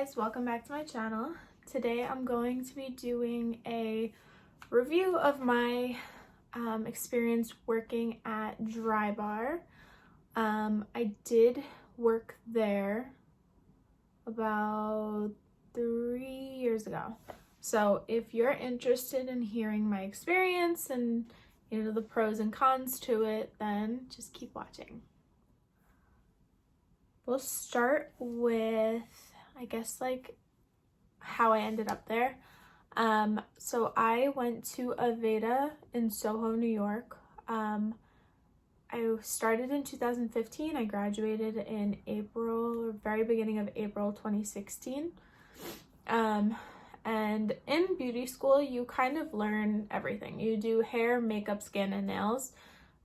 guys, welcome back to my channel. Today I'm going to be doing a review of my experience working at Drybar. I did work there about 3 years ago. So if you're interested in hearing my experience and the pros and cons to it, then just keep watching. We'll start with, I guess, like how I ended up there. So I went to AVEDA in Soho, New York. I started in 2015. I graduated in April, or very beginning of April 2016. And in beauty school, you kind of learn everything. You do hair, makeup, skin, and nails.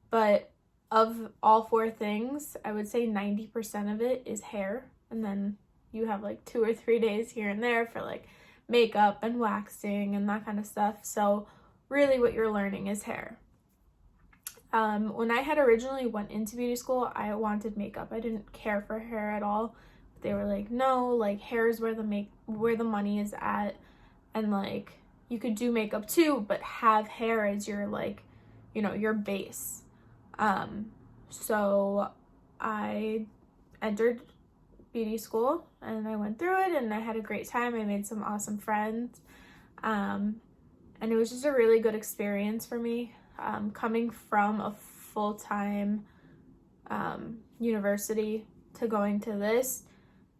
But of all four things, I would say 90% of it is hair. And then you have like 2 or 3 days here and there for like makeup and waxing and that kind of stuff. So really what you're learning is hair. When I had originally went into beauty school, I wanted makeup. I didn't care for hair at all. They were like, no, like hair is where the money is at. And like you could do makeup too, but have hair as your like, your base. So I entered beauty school and I went through it and I had a great time. I made some awesome friends. And it was just a really good experience for me. Coming from a full-time university to going to this,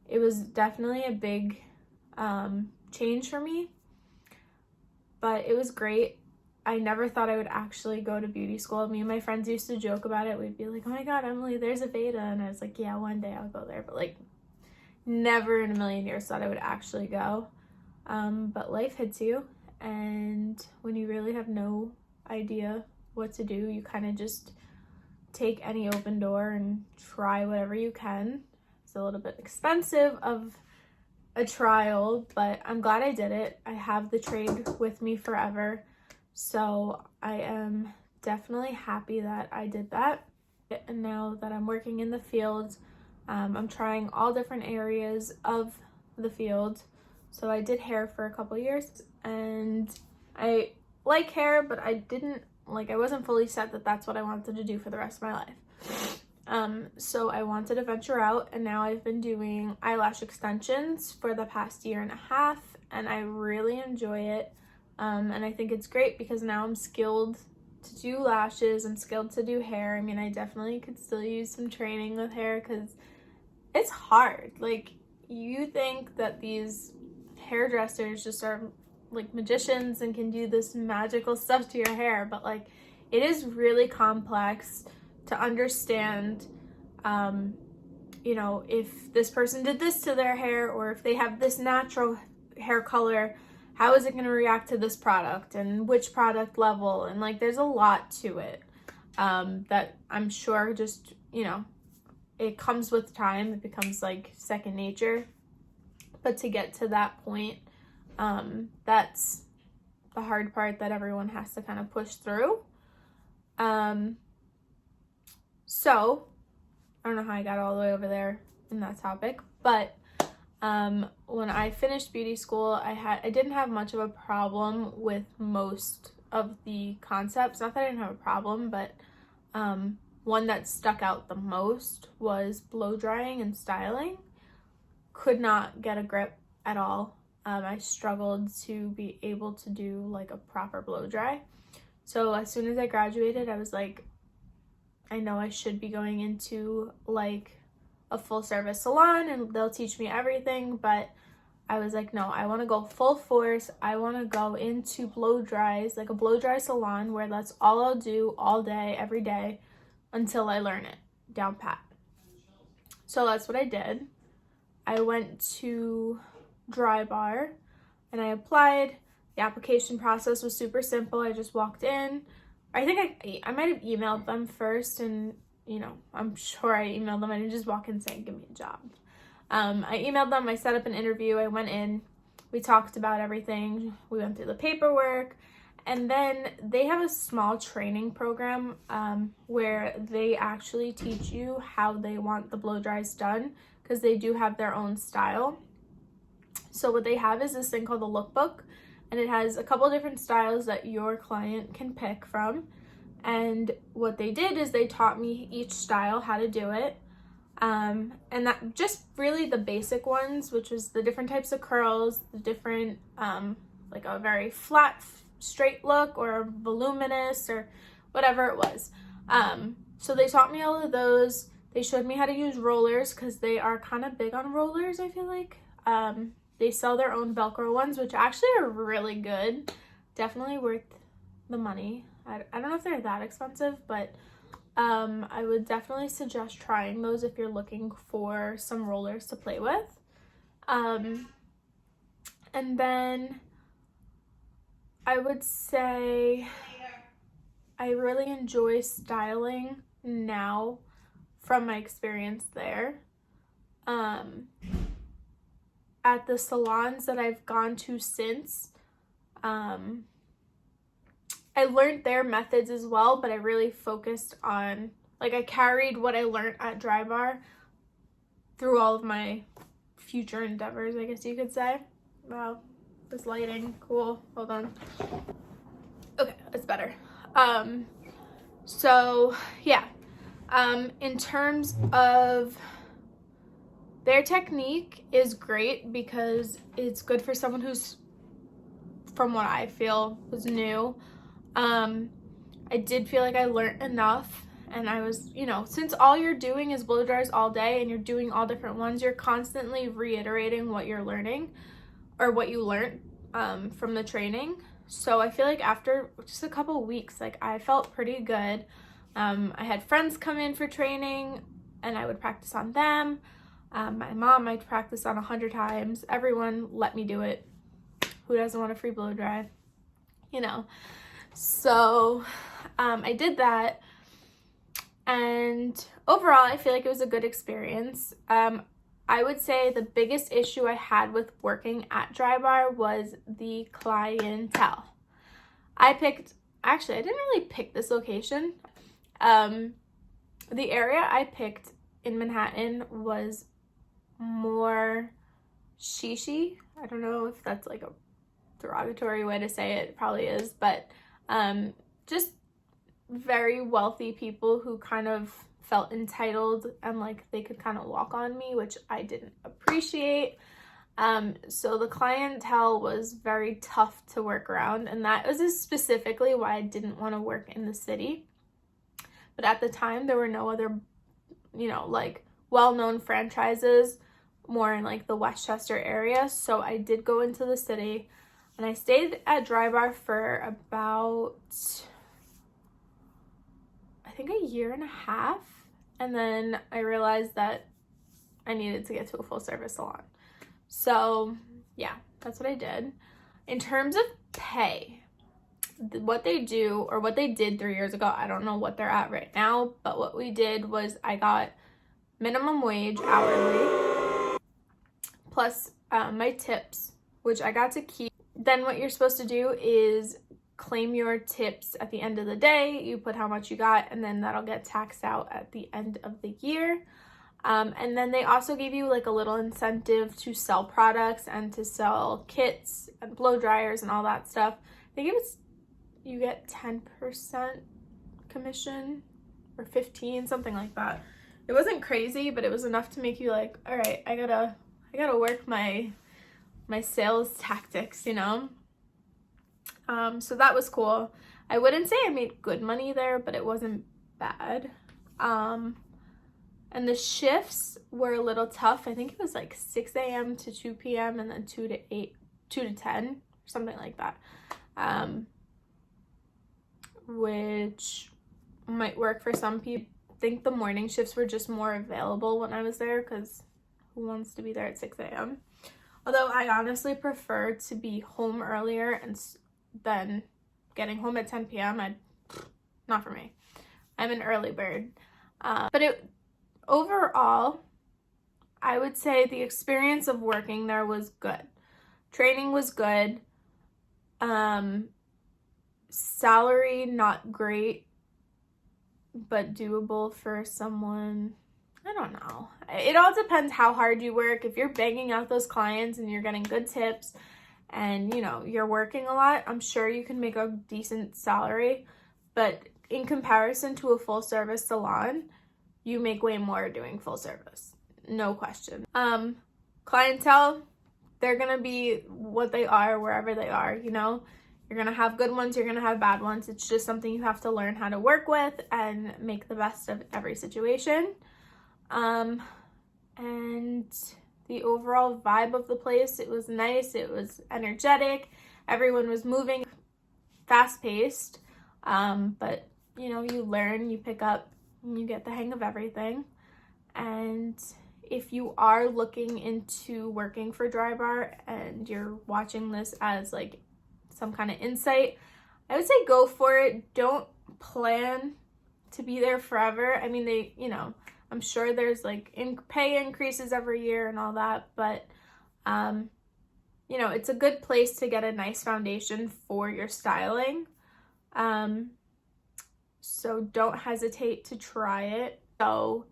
it was definitely a big change for me, but it was great. I never thought I would actually go to beauty school. Me and my friends used to joke about it. We'd be like, oh my God, Emily, there's AVEDA. And I was like, yeah, one day I'll go there. But like never in a million years thought I would actually go. But life hits you. And when you really have no idea what to do, you kind of just take any open door and try whatever you can. It's a little bit expensive of a trial, but I'm glad I did it. I have the trade with me forever. So I am definitely happy that I did that. And now that I'm working in the field, I'm trying all different areas of the field. So I did hair for a couple years and I like hair, but I wasn't fully set that that's what I wanted to do for the rest of my life. So I wanted to venture out, and now I've been doing eyelash extensions for the past 1.5 years, and I really enjoy it. And I think it's great because now I'm skilled to do lashes, I'm skilled to do hair. I mean, I definitely could still use some training with hair because it's hard. Like, you think that these hairdressers just are like magicians and can do this magical stuff to your hair, but like it is really complex to understand, if this person did this to their hair, or if they have this natural hair color, how is it going to react to this product and which product level? And like, there's a lot to it, that I'm sure just, it comes with time. It becomes like second nature, but to get to that point, that's the hard part that everyone has to kind of push through. So I don't know how I got all the way over there in that topic, but when I finished beauty school, I didn't have much of a problem with most of the concepts. Not that I didn't have a problem, but one that stuck out the most was blow drying and styling. Could not get a grip at all. I struggled to be able to do like a proper blow dry. So as soon as I graduated, I was like, I know I should be going into like a full service salon and they'll teach me everything, but I was like, no, I want to go full force. I want to go into blow dries, like a blow dry salon where that's all I'll do all day, every day until I learn it down pat. So that's what I did. I went to Drybar and I applied. The application process was super simple. I just walked in. I think I might have emailed them first, and I'm sure I emailed them. I didn't just walk in saying, give me a job. I emailed them. I set up an interview. I went in. We talked about everything. We went through the paperwork. And then they have a small training program where they actually teach you how they want the blow dries done, because they do have their own style. So what they have is this thing called the lookbook, and it has a couple different styles that your client can pick from. And what they did is they taught me each style, how to do it. And that just really the basic ones, which was the different types of curls, the different, like a very flat, straight look, or voluminous, or whatever it was. So they taught me all of those. They showed me how to use rollers, because they are kind of big on rollers, I feel like. They sell their own Velcro ones, which actually are really good. Definitely worth the money. I don't know if they're that expensive, but I would definitely suggest trying those if you're looking for some rollers to play with. And then I would say I really enjoy styling now from my experience there. At the salons that I've gone to since, I learned their methods as well, but I really focused on, like, I carried what I learned at Drybar through all of my future endeavors, I guess you could say. Wow, this lighting, cool. Hold on. Okay, it's better. So yeah, in terms of their technique is great because it's good for someone who's, from what I feel, was new. I did feel like I learned enough, and I was, since all you're doing is blow dries all day and you're doing all different ones, you're constantly reiterating what you're learning or what you learned from the training. So I feel like after just a couple weeks, like, I felt pretty good. I had friends come in for training and I would practice on them. My mom I'd practice on 100 times. Everyone let me do it. Who doesn't want a free blow dry? So I did that, and overall I feel like it was a good experience. I would say the biggest issue I had with working at Drybar was the clientele. I didn't really pick this location. The area I picked in Manhattan was more shishi. I don't know if that's like a derogatory way to say it. It probably is, but just very wealthy people who kind of felt entitled and like they could kind of walk on me, which I didn't appreciate. So the clientele was very tough to work around, and that was specifically why I didn't want to work in the city. But at the time, there were no other, like, well-known franchises more in like the Westchester area. So I did go into the city, and I stayed at Drybar for about, I think, a year and a half. And then I realized that I needed to get to a full service salon. So yeah, that's what I did. In terms of pay, what they do, or what they did 3 years ago, I don't know what they're at right now, but what we did was I got minimum wage hourly plus my tips, which I got to keep. Then what you're supposed to do is claim your tips at the end of the day. You put how much you got, and then that'll get taxed out at the end of the year. And then they also gave you like a little incentive to sell products and to sell kits and blow dryers and all that stuff. I think you get 10% commission or 15, something like that. It wasn't crazy, but it was enough to make you like, all right, I gotta work my sales tactics, So that was cool. I wouldn't say I made good money there, but it wasn't bad. And the shifts were a little tough. I think it was like 6 a.m. to 2 p.m. and then 2 to 10, something like that. Which might work for some people. I think the morning shifts were just more available when I was there, because who wants to be there at 6 a.m.? Although I honestly prefer to be home earlier and then getting home at 10 p.m. Not for me. I'm an early bird. But overall, I would say the experience of working there was good. Training was good. Salary, not great, but doable for someone I don't know. It all depends how hard you work. If you're banging out those clients and you're getting good tips and, you know, you're working a lot, I'm sure you can make a decent salary. But in comparison to a full service salon, you make way more doing full service. No question. Clientele, they're going to be what they are wherever they are, you know. You're going to have good ones, you're going to have bad ones. It's just something you have to learn how to work with and make the best of every situation. And the overall vibe of the place, it was nice, it was energetic, everyone was moving, fast-paced, but you know, you learn, you pick up, and you get the hang of everything. And if you are looking into working for Drybar and you're watching this as like some kind of insight, I would say go for it. Don't plan to be there forever. I mean, they, you know, I'm sure there's like pay increases every year and all that, but you know, it's a good place to get a nice foundation for your styling. So don't hesitate to try it. So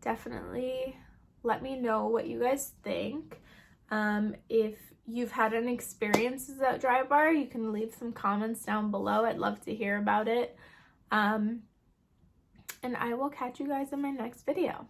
definitely let me know what you guys think. If you've had any experiences at Drybar, you can leave some comments down below. I'd love to hear about it. And I will catch you guys in my next video.